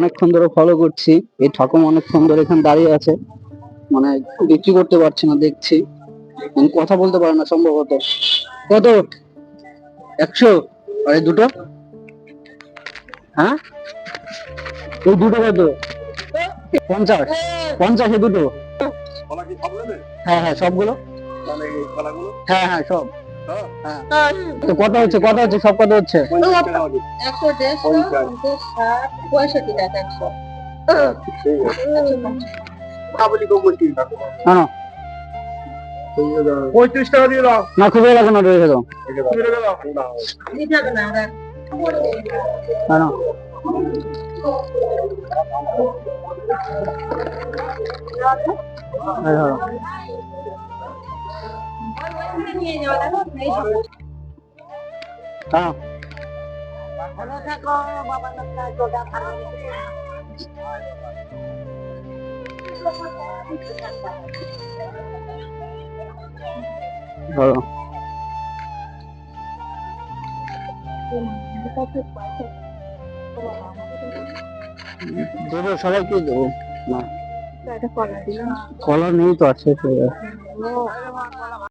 অনেকক্ষণ ধরে ফলো করছি। এই ঠাকুমা অনেকক্ষণ ধরে এখানে দাঁড়িয়ে আছে, মানে বিক্রি করতে পারছে না দেখছি, কথা বলতে পারে না সম্ভবত। কত? 100? আর এই দুটো? হ্যাঁ, এই দুটো কত? 50? 50 এ দুটো? হ্যাঁ হ্যাঁ, সবগুলো। হ্যাঁ হ্যাঁ, সব। হ্যাঁ, তো কত হচ্ছে, কত হচ্ছে, সব কত হচ্ছে? 100, 150, 50, 60, 65 টাকা 100। হ্যাঁ, 35 টাকা দিয়ে দাও। না খুবই লাগবে না, রেখে দাও। দিতে হবে না ওরা। হ্যাঁ না। হ্যাঁ, হ্যাঁ। নিয়ে যাও, দেখো, এই যে। হ্যাঁ। ভালো থাকো, বাবা নাকি তোটা ভালো ভালো। দেবো, সবাইকে দেবো। না, এটা কলা দিলাম। কলা নেই তো, আছে।